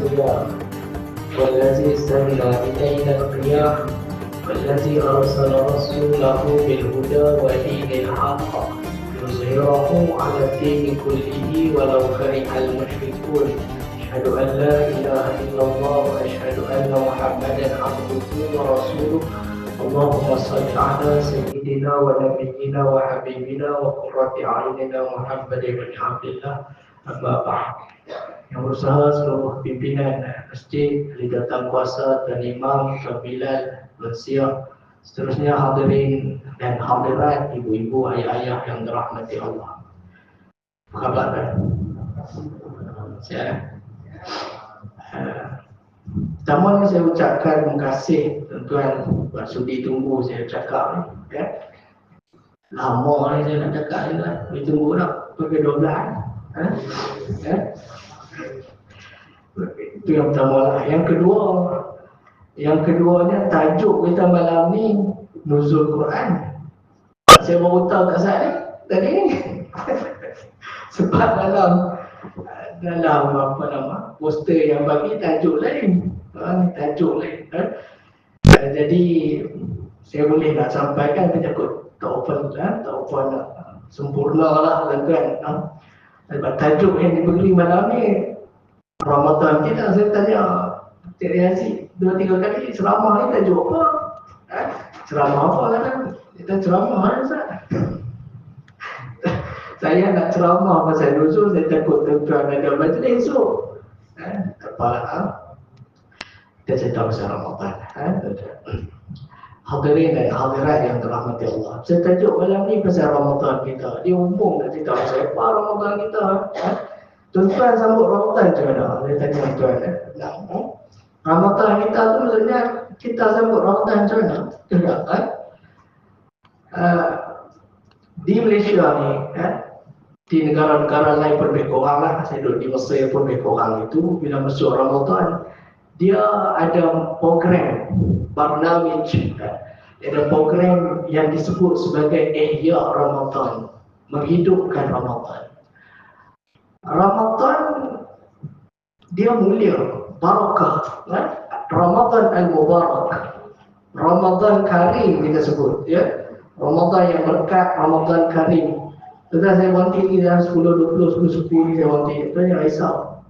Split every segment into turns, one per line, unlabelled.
الضياء والذي سن إلينا القيام والذي أرسل رسوله بالهدى ودين الحق ليظهره على الدين كله ولو كره المشركون. أشهد أن لا إله إلا الله وأشهد أن محمدا عبده ورسوله. اللهم صل على سيدنا ونبينا وحبيبنا وقرة أعيننا محمد بن عبد الله. Amma ba'd. Yang berusaha seluruh pimpinan masjid, ahli datang kuasa dan imam, Bilal, Lansia, seterusnya hadirin dan hadirat, ibu-ibu, ayah-ayah yang dirahmati Allah. Apa khabar kan? Pertamanya saya ucapkan terima kasih tuan-tuan buat sudi tunggu saya cakap ni, ya. Lama ni saya nak cakap ni lah, boleh tunggu tak? Pukul 12. Itu yang pertama lah. Yang keduanya tajuk kita malam ni Nuzul Quran. Saya baru tahu tak saat tadi sebab dalam apa nama poster yang bagi tajuk lain, jadi saya boleh nak sampaikan tapi takut tak open sempurna lah kan. Sebab tajuk yang diberi malam ni Ramadan kita. Saya tanya Cik Riazi 2-3 kali, ceramah ni tajuk apa? Ceramah apa kan? Kita ceramah kan Ustaz? Saya nak ceramah pasal nuzul, saya takut tuan-tuan ada majlis esok. Tak apalah. Kita cerita pasal Ramadan. Hadirin dan hadirat yang dirahmati Allah. Saya tajuk malam ni pasal Ramadan kita. Dia umum nak cerita pasal apa Ramadan kita. Tuan-tuan sambut Ramadan macam mana? Saya tanya tuan. Ramadan kita tu maksudnya kita sambut Ramadan macam mana? Tidak kan? Di Malaysia ni, di negara-negara lain pun lebih kurang lah. Saya duduk di Mesir pun lebih kurang itu. Bila masuk Ramadan, dia ada program barnamij, ada program yang disebut sebagai Ihya Ramadan, menghidupkan Ramadan. Ramadan dia mulia, barakah, Ramadan al-Mubarak, Ramadan Karim kita sebut, ya. Ramadan yang berkat, Ramadan Karim. Tentang saya wanti ni dalam 10, 20, 10, 10 ni saya wanti. Itu yang risau.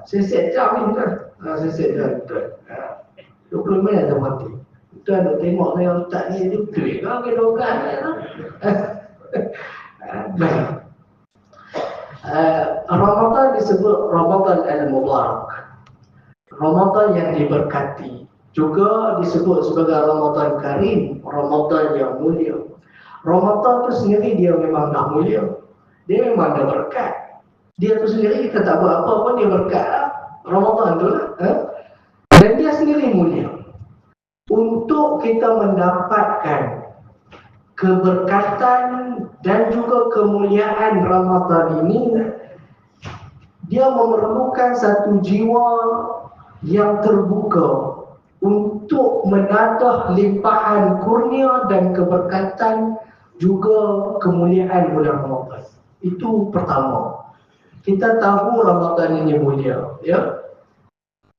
Saya set jam ni kan. Saya set jam betul. 20 minit saya wanti. Tuan nak tengok saya ustaz ni dia duit kan ke dogan kan. Ramadan disebut Ramadan al-Mubarak. Ramadan yang diberkati. Juga disebut sebagai Ramadan Karim, Ramadan yang mulia. Ramadan tu sendiri dia memang dah mulia. Dia memang dah berkat. Dia tu sendiri kita tak buat apa pun dia berkat lah. Ramadan tu lah. Dan dia sendiri mulia. Untuk kita mendapatkan keberkatan dan juga kemuliaan Ramadan ini, dia memerlukan satu jiwa yang terbuka untuk menadah limpahan kurnia dan keberkatan juga kemuliaan bulan Ramadan. Itu pertama. Kita tahu Ramadan ini mulia, ya.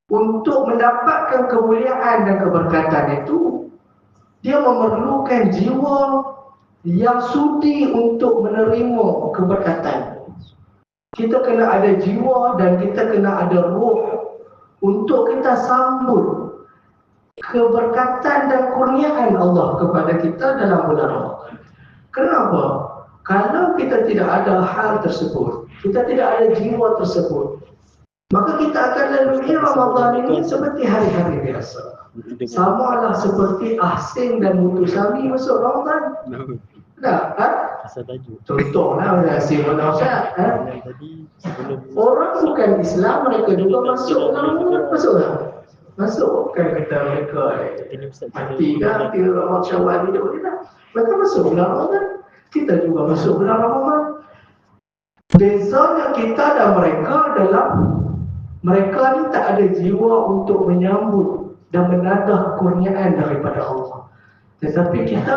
Untuk mendapatkan kemuliaan dan keberkatan itu, dia memerlukan jiwa yang sudi untuk menerima keberkatan. Kita kena ada jiwa dan kita kena ada roh untuk kita sambut keberkatan dan kurniaan Allah kepada kita dalam bulan Ramadan. Kenapa? Kalau kita tidak ada hal tersebut, kita tidak ada jiwa tersebut, maka kita akan lalui Ramadan ini seperti hari-hari biasa. Samalah seperti Ahsin dan Mutusami masuk Ramadan. Tak? Contohlah Ahsin dan Mutusami. Orang bukan Islam, mereka juga masuk Ramadan. Masuk. Kan kata mereka mati kan, 3 Ramadan Syawal ni tak. Mereka masuk bulan Ramadan. Kita juga masuk bulan Ramadan. Bezanya kita dan mereka adalah mereka ni tak ada jiwa untuk menyambut dan menadah kurniaan daripada Allah. Tetapi kita,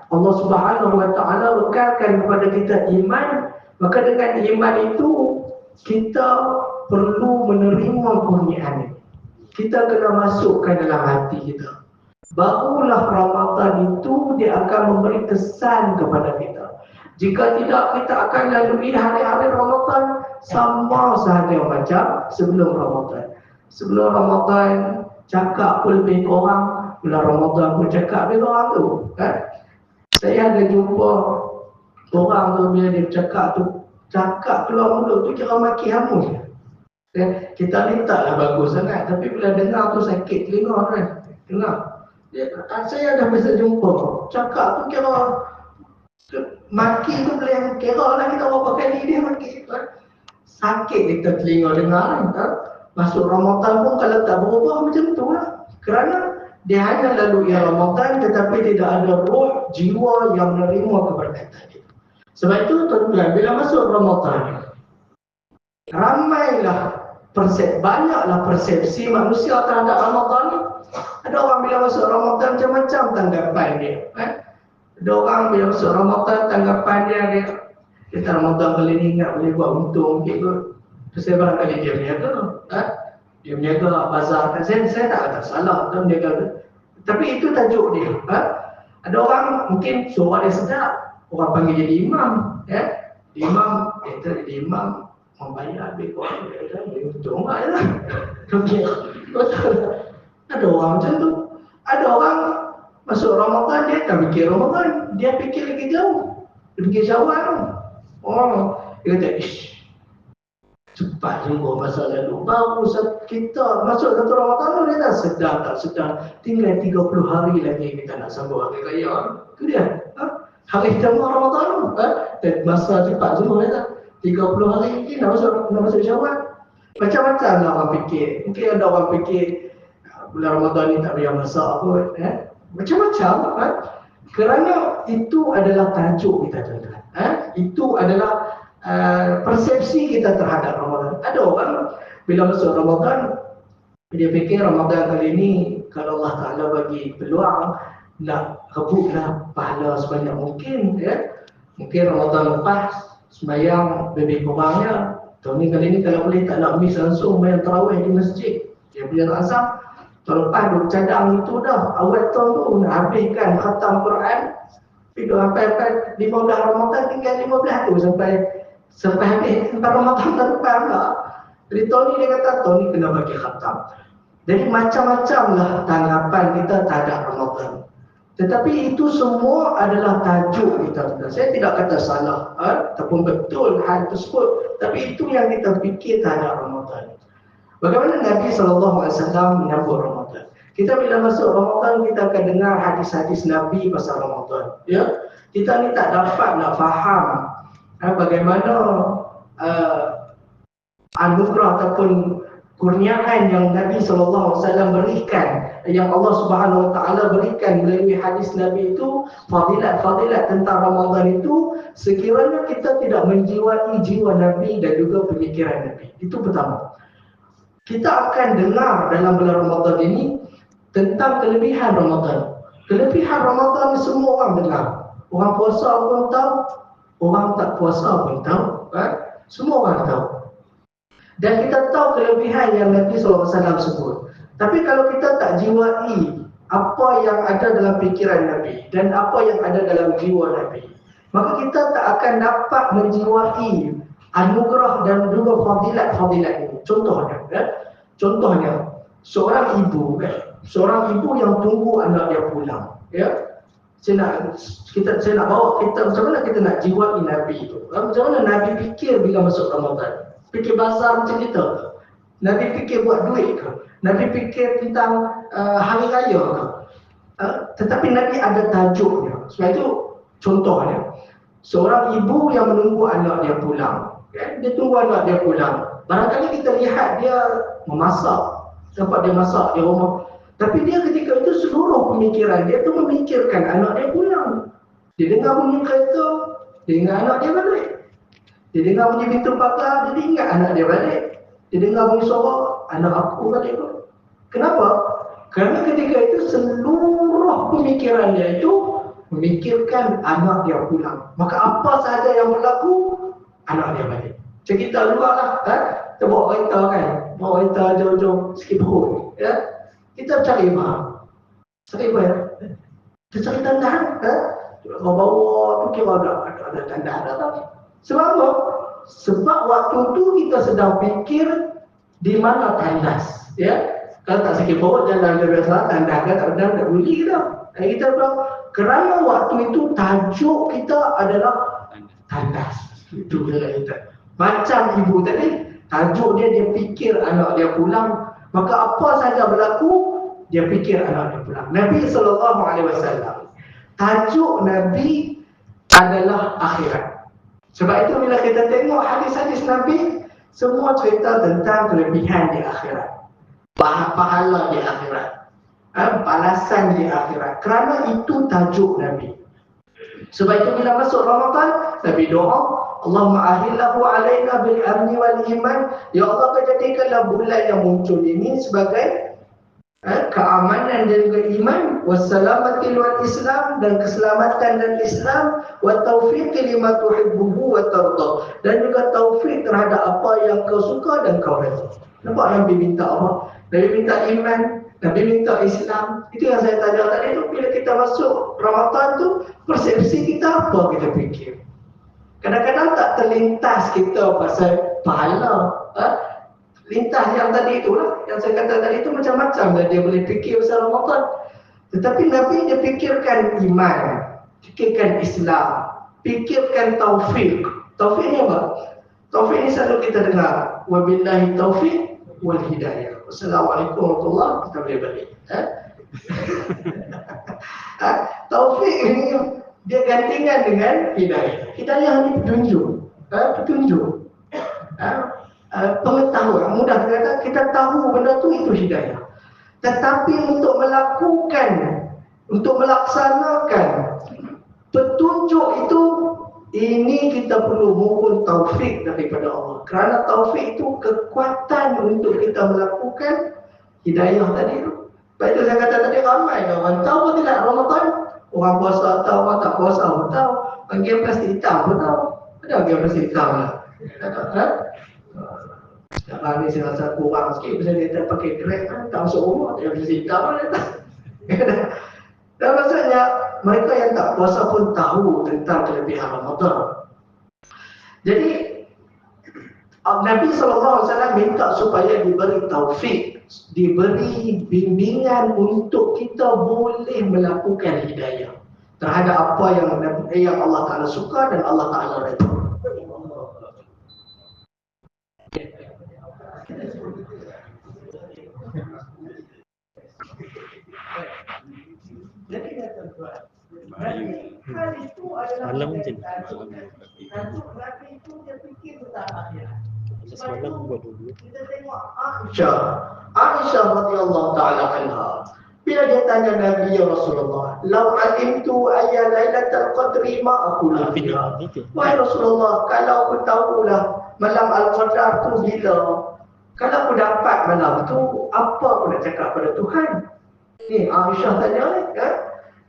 Allah Subhanahu Wa Taala bekalkan kepada kita iman, maka dengan iman itu kita perlu menerima kurniaan ini. kita kena masukkan dalam hati kita. Barulah Ramadan itu dia akan memberi kesan kepada kita. Jika tidak, kita akan lalui hari-hari Ramadan sama sahaja macam sebelum Ramadan. Sebelum Ramadan cakap pun lebih kurang, bulan Ramadan pun cakap lebih kurang tu, kan? Saya ada jumpa orang tu bila dia cakap keluar mulut tu kira maki hamus. Kita ni taklah bagus sangat, tapi bila dengar tu sakit telinga kan. Dengar. Saya dah biasa jumpa cakap tu kira maki tu boleh yang kira lah kita berapa kali dia maki kan. Sakit kita telinga dengar kan. Masuk Ramadan pun kalau tak berubah macam tu lah. Kerana dia hanya lalui Ramadan tetapi tidak ada roh jiwa yang menerima keberkatan itu. Sebab itu tuan-tuan, bila masuk Ramadan, banyaklah persepsi manusia terhadap Ramadan ni. Ada orang bila masuk Ramadan macam-macam tanggapan dia. Ada orang bila masuk Ramadan tanggapan dia kata Ramadan kali ni ingat boleh buat untung sikit. Saya barangkali dia berniaga. Dia berniaga bazar. Saya tak kata salah. Dia berniaga. Tapi itu tajuk dia. Ada orang mungkin suara dia sedap. Orang panggil jadi imam. Imam, kata jadi imam membayar lebih kurang. Dia untung lah. Ada orang macam tu. Ada orang masuk Ramadan, dia tak fikir Ramadan. Dia fikir lagi jauh. Dia fikir Syawal. Dia kata, cepat juga masa lalu. Baru kita masuk satu Ramadan, dia dah sedar tak sedar. Tinggal 30 hari lagi kita nak sambung hari raya. Itu dia. Hari pertama Ramadan. Dan masa cepat semua dia. 30 hari lagi nak masuk Syawal. Macam-macam lah orang fikir. Mungkin ada orang fikir bulan Ramadan ni tak payah masak kot. Macam-macam. Kerana itu adalah tajuk kita tuan-tuan. Itu adalah persepsi kita terhadap Ramadan. Ada orang bila masuk Ramadan, dia fikir Ramadan kali ini kalau Allah Ta'ala bagi peluang nak rebutlah pahala sebanyak mungkin. Mungkin Ramadan lepas sembahyang lebih kurangnya. Tahun ni kali ni kalau boleh tak nak miss langsung sembahyang tarawih di masjid. Dia punya azam. Tahun lepas duk cadang itu dah. Awal tahun tu nak habiskan khatam Quran. Itu sampai 15 Ramadan tinggal 15 tu sampai habis sampai Ramadan tahun depan lah. Jadi tahun ni dia kata tahun ni kena bagi khatam. Jadi macam-macam lah tanggapan kita terhadap Ramadan. Tetapi itu semua adalah tajuk kita. Saya tidak kata salah ataupun betul hal tersebut. Tapi itu yang kita fikir terhadap Ramadan. Bagaimana Nabi SAW menyambut Ramadan. Kita bila masuk Ramadan, kita akan dengar hadis-hadis Nabi pasal Ramadan. Kita ni tak dapat nak faham bagaimana anugerah ataupun kurniaan yang Nabi SAW berikan, yang Allah Subhanahu Wa Taala berikan melalui hadis Nabi itu, fadilat-fadilat tentang Ramadan itu, sekiranya kita tidak menjiwai jiwa Nabi dan juga pemikiran Nabi. Itu pertama. Kita akan dengar dalam bulan Ramadan ini tentang kelebihan Ramadan. Kelebihan Ramadan semua orang dengar. Orang puasa pun tahu, orang tak puasa pun tahu. Semua orang tahu. Dan kita tahu kelebihan yang Nabi SAW sebut. Tapi kalau kita tak jiwai apa yang ada dalam fikiran Nabi dan apa yang ada dalam jiwa Nabi, maka kita tak akan dapat menjiwai anugerah dan juga fadilat-fadilat ini. Contohnya, seorang ibu yang tunggu anak dia pulang. Saya nak bawa kita macam mana kita nak jiwai Nabi itu. Macam mana Nabi fikir bila masuk Ramadan. Fikir bazar macam kita ke? Nabi fikir buat duit ke? Nabi fikir tentang hari raya ke? Tetapi Nabi ada tajuknya. Sebab itu contohnya, seorang ibu yang menunggu anak dia pulang. Dia tunggu anak dia pulang. Barangkali kita lihat dia memasak. Dapat dia masak di rumah. Tapi dia ketika itu seluruh pemikiran dia tu memikirkan anak dia pulang. Dia dengar bunyi kereta, dia ingat anak dia balik. Dia dengar bunyi pintu pagar, dia ingat anak dia balik. Dia dengar bunyi suara, anak aku balik tu. Kenapa? Kerana ketika itu seluruh pemikiran dia itu memikirkan anak dia pulang. Maka apa sahaja yang berlaku, anak dia balik. Macam kita luar lah, kita bawa kereta kan, bawa kereta jauh-jauh sikit perut, kita cari mahal. Cari apa ya? Kita cari tandahan, kalau bawa tu kira ada tandahan tak? Sebab apa? Sebab waktu tu kita sedang fikir di mana tandas, Kalau tak sakit perut jalan biasa, tandas kan tak benar, tak boleh kita. Kita bilang, kerana waktu itu tajuk kita adalah tandas. Itu kita. Macam ibu tadi, tajuk dia fikir anak dia pulang, maka apa saja berlaku, dia fikir anak dia pulang. Nabi SAW, tajuk Nabi adalah akhirat. Sebab itu bila kita tengok hadis-hadis Nabi, semua cerita tentang kelebihan di akhirat, pahala di akhirat, balasan di akhirat. Kerana itu tajuk Nabi. Sebab itu bila masuk Ramadan, Nabi doa, Allahumma ahillahu alaina bil amni wal iman. Ya Allah, jadikanlah bulan yang muncul ini sebagai keamanan dan juga iman, wassalamati wal Islam, dan keselamatan dan Islam, wa taufiqi lima tuhibbuhu wa tarda, dan juga taufik terhadap apa yang kau suka dan kau redha. Nampak Nabi minta apa? Nabi minta iman, Nabi minta Islam. Itu yang saya tanya tadi tu, bila kita masuk Ramadan tu, persepsi kita apa kita fikir? Kadang-kadang tak terlintas kita pasal pahala, lintas yang tadi itulah, yang saya kata tadi itu macam-macam lah dia boleh fikir pasal Ramadan. Tetapi Nabi dia fikirkan iman, fikirkan Islam, fikirkan taufik. Taufik ni apa? Taufik ni selalu kita dengar, wabillahi taufik wal hidayah. Wassalamualaikum warahmatullahi wabarakatuh. Kita boleh balik. Taufik ini dia gantikan dengan hidayah. Hidayah ni petunjuk, petunjuk. Pengetahuan, mudah kata kita tahu benda tu, itu hidayah. Tetapi untuk melakukan, untuk melaksanakan petunjuk itu, ini kita perlu mohon taufik daripada Allah. Kerana taufik itu kekuatan untuk kita melakukan hidayah tadi tu. Sebab itu saya kata tadi, ramai orang tahu tidak Ramadan, orang puasa tahu, orang tak puasa pun tahu, panggil plastik hitam pun tahu. Ada panggil plastik hitam lah. Sekarang ni saya rasa kurang sikit, pasal dia tak pakai Grab kan, tak masuk rumah, tak ada hitam kan. Dan maksudnya, mereka yang tak puasa pun tahu tentang kelebihan Ramadan. Jadi, Nabi SAW minta supaya diberi taufik, diberi bimbingan untuk kita boleh melakukan hidayah terhadap apa yang Allah Ta'ala suka dan Allah Ta'ala redha. Jadi kata tuan, hal itu adalah tajuk Nabi itu dia fikir tentang akhirat. Semalam buat dulu. Kita tengok Aisyah radhiyallahu taala anha. Bila dia tanya Nabi, ya Rasulullah, "Lau alimtu ayya lailatul qadri ma aqulu fiha." Wahai Rasulullah, kalau aku tahulah malam al-qadar tu bila, kalau aku dapat malam tu, apa aku nak cakap pada Tuhan? Ni Aisyah tanya kan?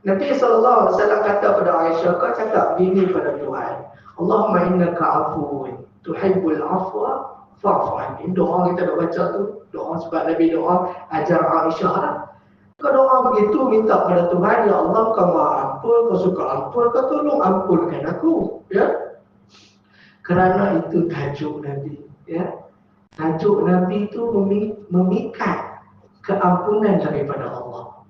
Nabi SAW kata pada Aisyah, kau cakap gini pada Tuhan, Allahumma innaka afuwun tuhibbul afwa fa'fu anni. Doa kita dah baca tu, doa sebab Nabi doa ajar Aisyah lah. Kau doa begitu, minta pada Tuhan, ya Allah, kau maha ampun, kau suka ampun, kau tolong ampunkan aku, ya. Kerana itu tajuk Nabi, ya. Tajuk Nabi itu memikat keampunan daripada Allah.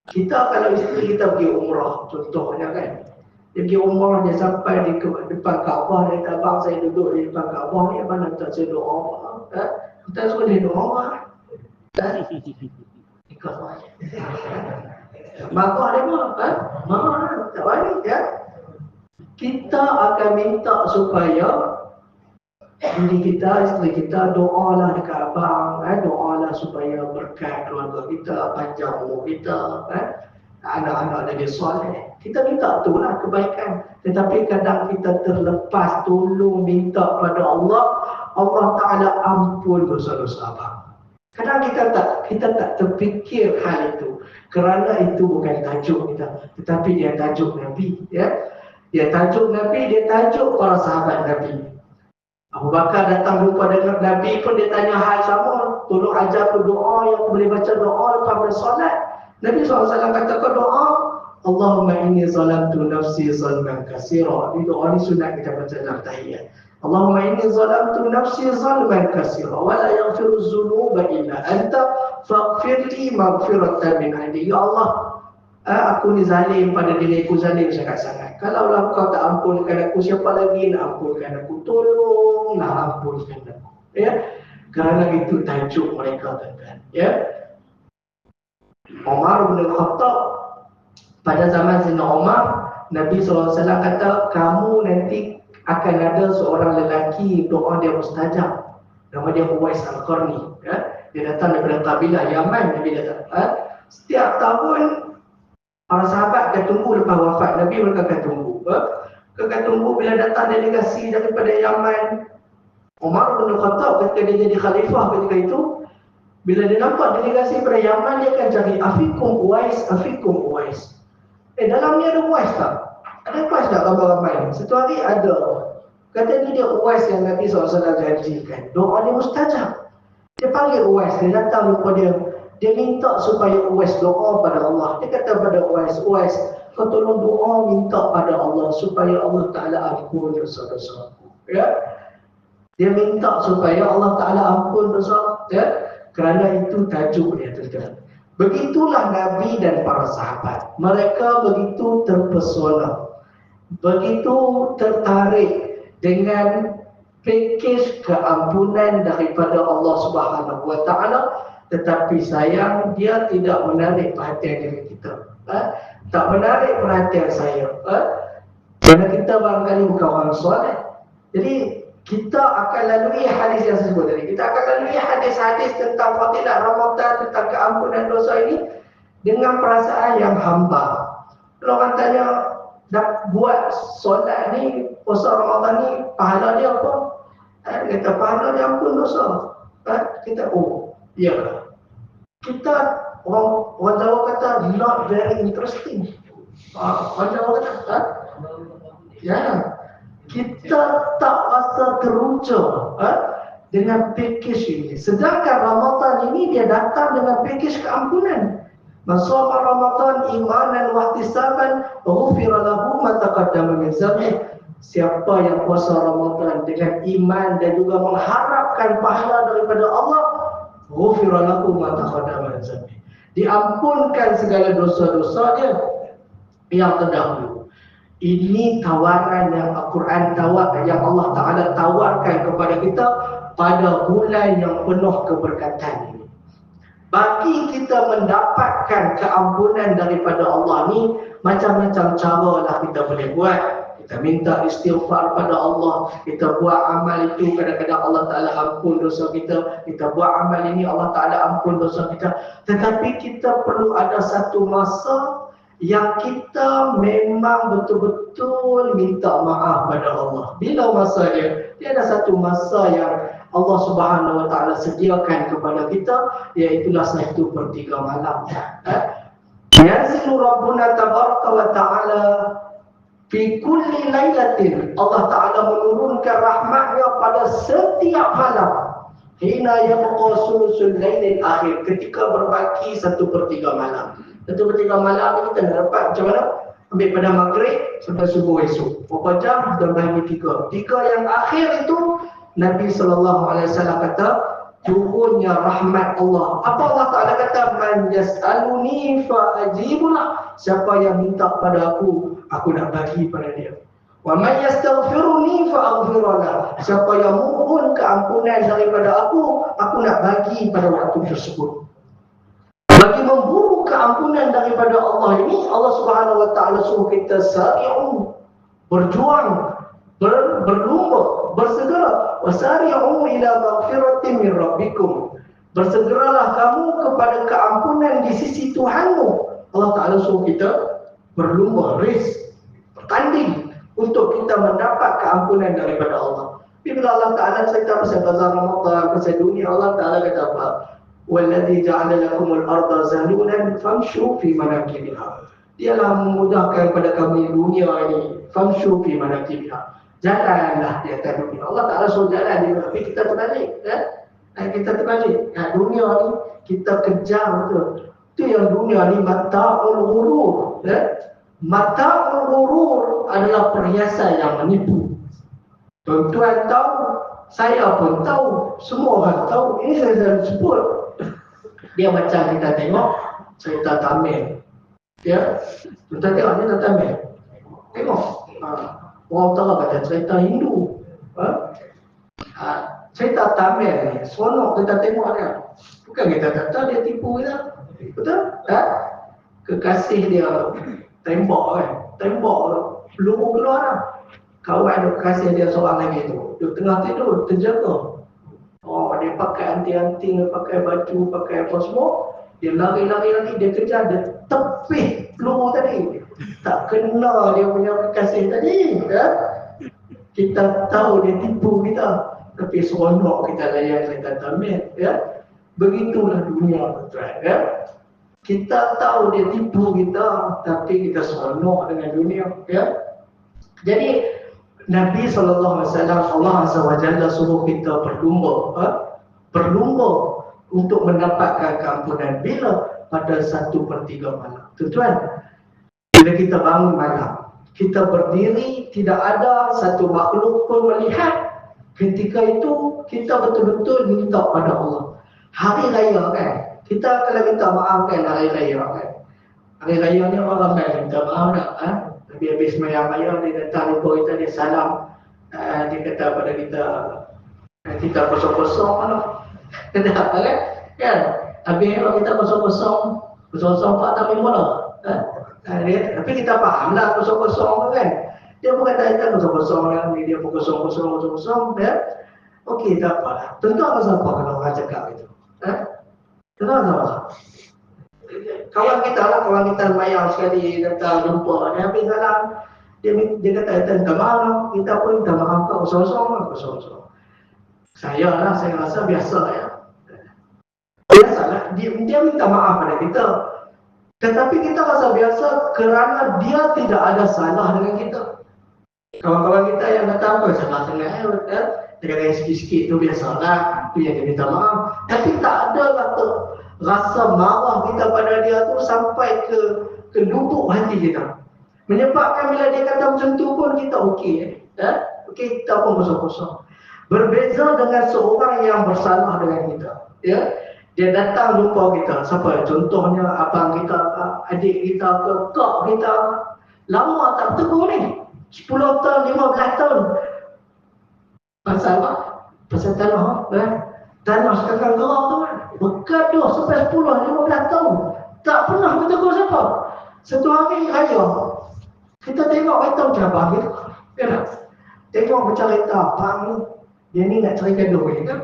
Kita kalau isteri kita pergi umrah, contohnya kan, dia pergi umrah, dia sampai di depan Kaabah, dia kata, abang saya duduk di depan Kaabah ni, abang nak minta saya doa apa? Kita suruh dia doa apa? Ikhlas banyak. Marah dia apa? Marah, tak balik ya. Kita akan minta supaya diri kita, isteri kita, doalah dekat abang, doalah supaya berkat keluarga kita, panjang umur kita, anak-anak jadi soleh. Kita minta itulah kebaikan. Tetapi kadang kita terlepas tolong minta pada Allah, Allah Ta'ala ampun dosa-dosa abang. Kadang kita tak terfikir hal itu. Kerana itu bukan tajuk kita, tetapi dia tajuk Nabi, ya. Dia tajuk Nabi, dia tajuk para sahabat Nabi. Abu Bakar datang jumpa dengan Nabi pun dia tanya hal sama. Tolong ajar aku doa yang boleh baca doa lepas bersolat. Nabi SAW kata kau doa, Allahumma inni zalamtu nafsi zalman katsira. Ini doa ni sunat kita baca dalam tahiyat. Allahumma inni zalamtu nafsi zalman katsira wa la yaghfiru dzunuba illa anta faghfir li maghfiratan min 'indik. Ya Allah, aku ni zalim pada diriku, zalim sangat-sangat. Kalaulah kau tak ampunkan aku, siapa lagi nak ampunkan aku? Tolonglah ampunkan aku. Ya, kerana itu tajuk mereka, tuan-tuan. Ya, Umar bin Khattab, pada zaman Sayyidina Umar, Nabi SAW kata, kamu nanti akan ada seorang lelaki doa dia mustajab. Nama dia Uwais Al-Qarni. Ya? Dia datang daripada kabilah Yaman. Nabi datang. Setiap tahun para sahabat akan tunggu lepas wafat Nabi, mereka akan tunggu. Mereka akan tunggu bila datang delegasi daripada Yaman. Umar bin Khattab ketika dia jadi khalifah ketika itu, bila dia nampak delegasi daripada Yaman, dia akan cari Afikum Uwais, Afikum Uwais. Dalam ni ada Uwais tak? Ada Uwais tak ramai-ramai? Satu hari ada. Kata ni dia Uwais yang Nabi SAW janjikan. Doa dia mustajab. Dia panggil Uwais, dia datang jumpa dia. Dia minta supaya Uwais doa pada Allah. Dia kata pada Uwais, Uwais, kau tolong doa minta pada Allah supaya Allah Ta'ala ampun dosa-dosa aku. Ya? Dia minta supaya Allah Ta'ala ampun dosa. Ya? Kerana itu tajuk dia, tuan-tuan. Begitulah Nabi dan para sahabat. Mereka begitu terpesona, begitu tertarik dengan pakej keampunan daripada Allah Subhanahu Wa Taala. Tetapi sayang, dia tidak menarik perhatian diri kita. Tak menarik perhatian saya. Kerana kita barangkali bukan orang soleh. Jadi kita akan lalui hadis yang saya sebut tadi. Kita akan lalui hadis-hadis tentang fadilat Ramadan, tentang keampunan dosa ini dengan perasaan yang hamba. Kalau orang tanya, nak buat solat ni, puasa Ramadan ni, pahala dia apa? Dia kata, pahala dia ampun dosa. Kita, oh, ya. Kita, orang Jawa kata, not very interesting. Orang Jawa kata, ya. Kita tak rasa teruja dengan pakej ini. Sedangkan Ramadan ini dia datang dengan pakej keampunan. Man shoma Ramadan imanan wa ihtisaban ghufira lahu ma taqaddama min dhanbi. Siapa yang puasa Ramadan dengan iman dan juga mengharapkan pahala daripada Allah, ghufira lahu ma taqaddama min dhanbi. Diampunkan segala dosa-dosa dia yang terdahulu. Ini tawaran yang Al-Quran tawarkan, yang Allah Ta'ala tawarkan kepada kita pada bulan yang penuh keberkatan ini. Bagi kita mendapatkan keampunan daripada Allah ni, macam-macam cara lah kita boleh buat. Kita minta istighfar pada Allah, kita buat amal itu, kadang-kadang Allah Ta'ala ampun dosa kita. Kita buat amal ini, Allah Ta'ala ampun dosa kita. Tetapi kita perlu ada satu masa yang kita memang betul-betul minta maaf pada Allah. Bila masa dia? Dia ada satu masa yang Allah Subhanahu Wa Taala sediakan kepada kita, iaitu satu per 3 malam. Yanzilu Rabbuna Tabaraka wa Ta'ala fi kulli lailatin. Allah Ta'ala menurunkan rahmatnya pada setiap malam. Hina yabqa sulusul lailil akhir, ketika berbaki 1/3 malam. 1/3 malam ni kita nak dapat macam mana? Ambil pada maghrib sampai subuh esok. Berapa jam? Dan bahagi 3. 3 yang akhir itu Nabi SAW kata turunnya rahmat Allah. Apa Allah Ta'ala kata? Man yas'aluni fa'ajibullah. Siapa yang minta pada aku nak bagi pada dia. Wa man yastaghfiruni fa'aghfirullah. Siapa yang mohon keampunan daripada aku nak bagi pada waktu tersebut. Bagi memburu keampunan daripada Allah ini, Allah Subhanahu Wa Taala suruh kita sari'u, berjuang, berlumba, bersegera. Wasari'u ila maghfiratin min rabbikum. Bersegeralah kamu kepada keampunan di sisi Tuhanmu. Allah Ta'ala suruh kita berlumba, race, bertanding untuk kita mendapat keampunan daripada Allah. Bila Allah Ta'ala cerita pasal Ramadan, pasal dunia, Allah Ta'ala kata apa? Walladzi ja'ala lakumul arda zalulan famshu fi manakibiha. Dialah memudahkan kepada kamu dunia ini, famshu fi manakibiha. Jalanlah di atas dunia. Allah Ta'ala suruh jalan di dunia, tapi kita terbalik. Kita terbalik. Dunia ni kita kejar betul. Itu yang dunia ni mata'ul ghurur. Mata'ul ghurur adalah perhiasan yang menipu. Tuan-tuan tahu, saya pun tahu, semua orang tahu. Ini saya selalu sebut. Dia macam kita tengok cerita Tamil. Ya, tuan-tuan tengok cerita Tamil. Tengok. Orang utara kata cerita Hindu. Cerita Tamil ni, seronok kita tengok dia. Bukan kita kata dia tipu kita. Betul? Kekasih dia tembak kan. Tembak tu. Peluru keluar lah. Kawan dia kekasih dia seorang lagi tu. Dia tengah tidur, terjaga. Oh, dia pakai anting-anting, dia pakai baju, pakai apa semua. Dia lari-lari lagi, dia kejar, dia tepih peluru tadi. Tak kena dia punya kekasih tadi. Kita tahu dia tipu kita. Tapi seronok kita layan cerita Tamil. Begitulah dunia, tuan. Kita tahu dia tipu kita, tapi kita seronok dengan dunia. Jadi Nabi SAW, Allah Azza wa Jalla suruh kita berlumba. Berlumba untuk mendapatkan keampunan. Bila? Pada 1/3 malam. Tuan-tuan, bila kita bangun malam, kita berdiri, tidak ada satu makhluk pun melihat. Ketika itu, kita betul-betul minta pada Allah. Hari raya kan, kita kalau minta maaf kan hari raya kan. Hari raya ni orang ramai minta maaf tak? Habis semayang raya, dia datang lupa kita, dia salam. Dia kata pada kita kosong-kosong lah. Kenapa kan? Kan? Habis kalau kita kosong-kosong Pak tak memang lah. Tapi kita faham lah kosong-kosong kan. Dia bukan kata kosong-kosong lah. Dia pun kosong-kosong. Okey, tak apa lah. Tentu apa siapa kalau orang cakap itu. Tentu apa? Kawan kita lah, kawan kita mayang sekali datang jumpa. Dia habis salam. Dia kata, minta maaf. Kita pun minta maaf kau. Kosong-kosong lah. Kosong-kosong. Saya rasa biasa ya. Biasalah. Dia minta maaf pada kita. Tetapi kita rasa biasa kerana dia tidak ada salah dengan kita. Kawan-kawan kita yang datang pun salah dengan dia kata sikit-sikit tu biasalah. Itu yang dia minta maaf. Tapi tak ada rasa marah kita pada dia tu sampai ke lubuk hati kita. Menyebabkan bila dia kata macam tu pun kita okey. Okey, kita pun kosong-kosong. Berbeza dengan seorang yang bersalah dengan kita. Dia datang jumpa kita. Siapa? Contohnya abang kita, adik kita, kak kita. Lama tak tegur ni. 10 tahun, 15 tahun. Pasal apa? Pasal tanah. Tanah sekarang gerak tu kan. Bergaduh sampai 10, 15 tahun. Tak pernah bertegur siapa. Satu hari raya. Kita tengok kereta macam abang kita. Tengok macam kereta abang ni. Dia ni nak cari gaduh ni kan.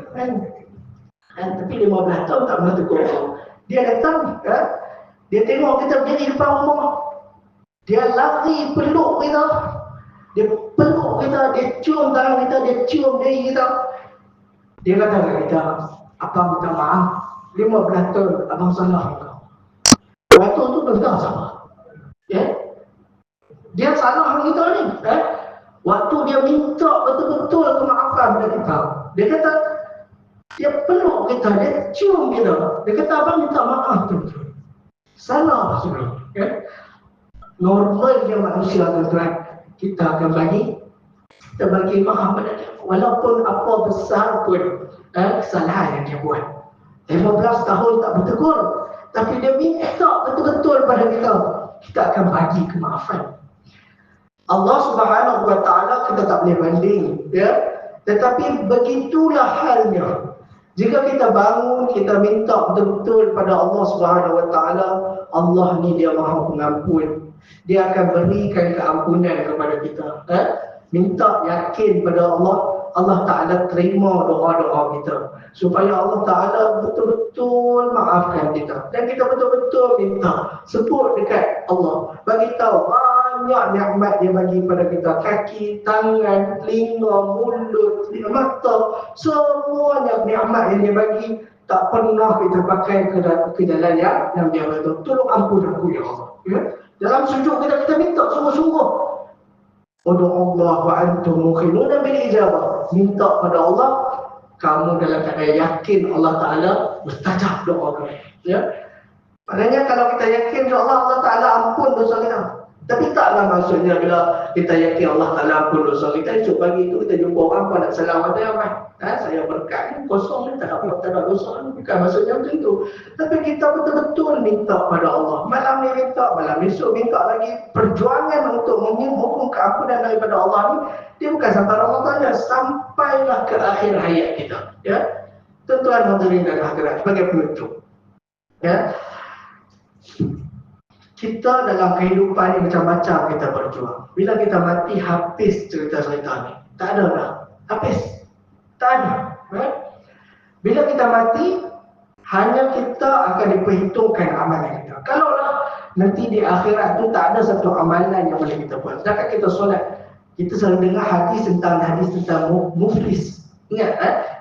Tapi 15 tahun tak pernah tegur. Dia datang. Dia tengok kita berdiri depan rumah. Dia lari peluk kita. Dia peluk kita. Dia cium tangan kita. Dia cium diri kita. Dia kata kepada kita, abang minta maaf. 15 tahun abang salah kau. Waktu tu tentang sama. Dia salah dengan kita ni. Waktu dia minta betul-betul kemaafan pada kita. Dia kata, dia peluk kita, dia cium kita. Dia kata, abang minta maaf tu. Salah sebenarnya. Normalnya manusia tuan-tuan, kita akan kita bagi maaf pada dia. Walaupun apa besar pun kesalahan yang dia buat. 15 tahun tak bertegur. Tapi dia minta betul-betul pada kita. Kita akan bagi kemaafan. Allah Subhanahu wa Ta'ala kita tak boleh banding. Tetapi begitulah halnya. Jika kita bangun, kita minta betul-betul pada Allah Subhanahu wa Ta'ala. Allah ni dia maha pengampun. Dia akan berikan keampunan kepada kita. Minta yakin pada Allah. Allah Ta'ala terima doa-doa kita. Supaya Allah Ta'ala betul-betul maafkan kita. Dan kita betul-betul minta. Sebut dekat Allah. Bagi tahu banyak nikmat dia bagi pada kita. Kaki, tangan, telinga, mulut, mata. Semuanya nikmat yang dia bagi. Tak pernah kita pakai ke jalan yang dia kata, tolong ampun aku ya Allah. Dalam sujud kita minta sungguh-sungguh. Ud'u Allah wa antum muqinuna bil ijabah. Minta pada Allah, kamu dalam keadaan yakin Allah Ta'ala mustajab doa kamu. Ya. Maknanya kalau kita yakin insya-Allah Allah Ta'ala ampun dosa kita. Tapi taklah maksudnya bila kita yakin Allah Ta'ala ampun dosa kita, esok pagi itu kita jumpa orang pun nak salam kata apa? Saya berkat ni kosong ni, tak ada dosa ni. Bukan maksudnya macam itu. Tapi kita betul-betul minta pada Allah. Malam ni minta, malam esok minta lagi. Perjuangan untuk memohon keampunan daripada Allah ni, dia bukan sampai Ramadan saja, sampailah ke akhir hayat kita. Ya, tuan-tuan hadirin dan hadirat, sebagai penutup. Ya. Kita dalam kehidupan ni macam-macam kita berjuang. Bila kita mati, habis cerita-cerita ni. Tak ada dah. Habis. Tak ada. Bila kita mati, hanya kita akan diperhitungkan amalan kita. Kalaulah nanti di akhirat tu tak ada satu amalan yang boleh kita buat. Sedangkan kita solat, kita selalu dengar hadis tentang muflis. Ingat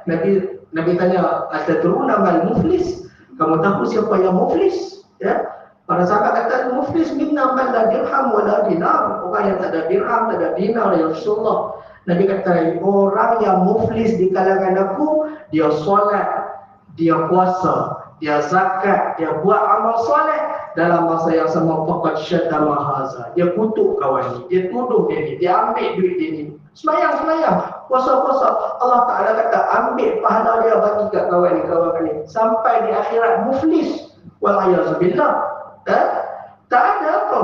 Nabi tanya, "Atadruna mal muflis?" Kamu tahu siapa yang muflis? Ya. Para sahabat kata, muflis minna man la dirham wa la dinar. Orang yang tak ada dirham, tak ada dinar, ya Rasulullah. Nabi kata, orang yang muflis di kalangan aku, dia solat, dia puasa, dia zakat, dia buat amal soleh dalam masa yang sama. Faqad syatama haza. Dia kutuk kawan ni, dia tuduh dia ni, dia ambil duit dia ni. Semayang, puasa. Allah Ta'ala kata, ambil pahala dia bagi kat kawan ni. Sampai di akhirat muflis. Walayazubillah. Tak ada apa.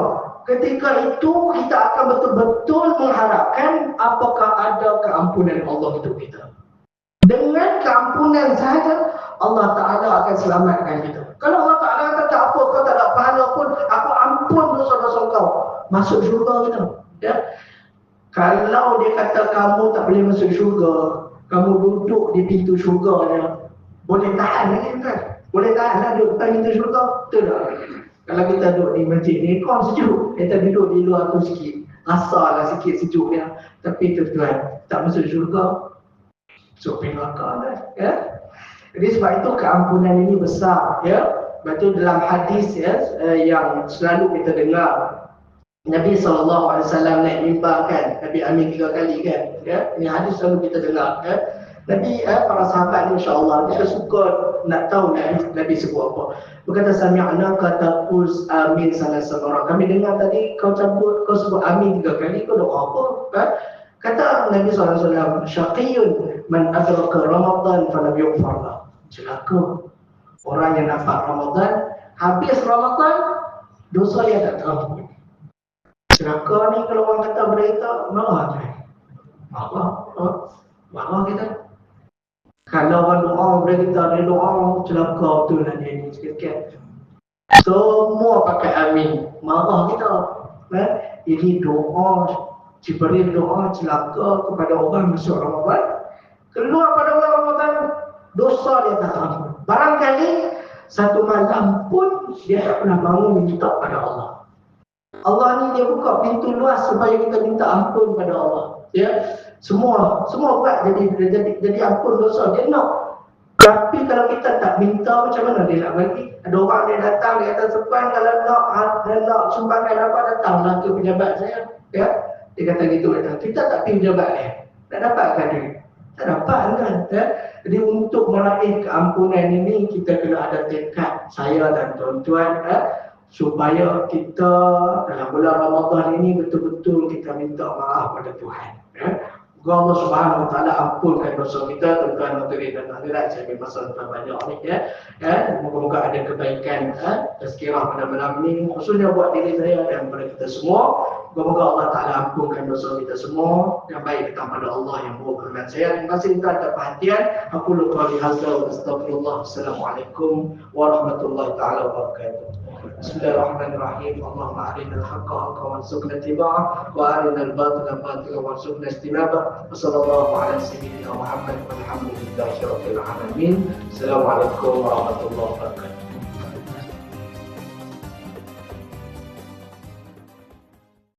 Ketika itu kita akan betul-betul mengharapkan apakah ada keampunan Allah untuk kita. Dengan keampunan sahaja Allah Ta'ala akan selamatkan kita. Kalau Allah Ta'ala kata apa, kau tak ada pahala pun, aku ampun dosa-dosa kau, masuk syurga kita. Ya? Kalau dia kata kamu tak boleh masuk syurga, kamu duduk di pintu syurga dia, boleh tahan lagi kan? Boleh tahan lah duduk depan pintu syurga? Betul tak? Kalau kita duduk di masjid ni, kau sejuk. Kita duduk di luar tu sikit, rasalah sikit sejuknya. Tapi tuan-tuan, tak masuk syurga, so neraka dah. Ya? Jadi sebab itu keampunan ini besar. Ya? Sebab itu dalam hadis yang selalu kita dengar, Nabi SAW naik mimbar kan, Nabi Amin 3 kali kan. Ya? Ini hadis selalu kita dengar. Ya? Nabi, para sahabat ni insya-Allah dia suka nak tahu Nabi sebut apa. Berkata, sami'na kata qul amin salah seorang. Kami dengar tadi kau sebut amin 3 kali, kau doa apa? Kata Nabi SAW, syaqiyun man adraka Ramadan falam yughfar lahu. Celaka orang yang dapat Ramadan, habis Ramadan dosa dia tak terampuni. Celaka ni kalau orang kata berita, marah kan? Marah kita. Kalau orang doa, berita dia doa, celaka betul lah dia ni sikit-sikit. Semua pakai amin, marah kita. Ini doa, Jibril doa celaka kepada orang masuk Ramadan, keluar pada bulan Ramadan, dosa dia tak ampun. Barangkali satu malam pun dia tak pernah bangun minta pada Allah. Allah ni dia buka pintu luas supaya kita minta ampun pada Allah. Ya, semua buat jadi ampun dosa dia nak. Tapi kalau kita tak minta, macam mana dia nak bagi? Ada orang dia datang, dia kata sepan kalau nak sumbangan apa, datanglah ke pejabat saya. Ya, dia kata gitu. Kita tak pergi pejabat dia, tak dapatkan duit. Tak dapat kan? Ya? Jadi untuk meraih keampunan ini, kita kena ada tekad, saya dan tuan-tuan, supaya kita dalam bulan Ramadan ini betul-betul kita minta maaf pada Tuhan. Ya? Allah Subhanahu Wa Taala ampunkan dosa kita, tuan-tuan hadirin dan hadirat. Saya ambil masa terlalu banyak ni ya. Moga-moga ada kebaikan tazkirah pada malam ni, khususnya buat diri saya dan kepada kita semua. Moga-moga Allah Taala ampunkan dosa kita semua. Yang baik kita pada Allah yang berkenan. Saya terima kasih atas perhatian. Aku lupa hadza wa astagfirullah. Assalamualaikum warahmatullahi taala wabarakatuh. Bismillahirrahmanirrahim. Allahumma arinal haqqa haqqan warzuqna ittiba'ah wa arinal batila batilan warzuqna ijtinabah. Wassallallahu ala sayyidina Muhammad walhamdulillahi rabbil alamin. Assalamualaikum warahmatullahi wabarakatuh.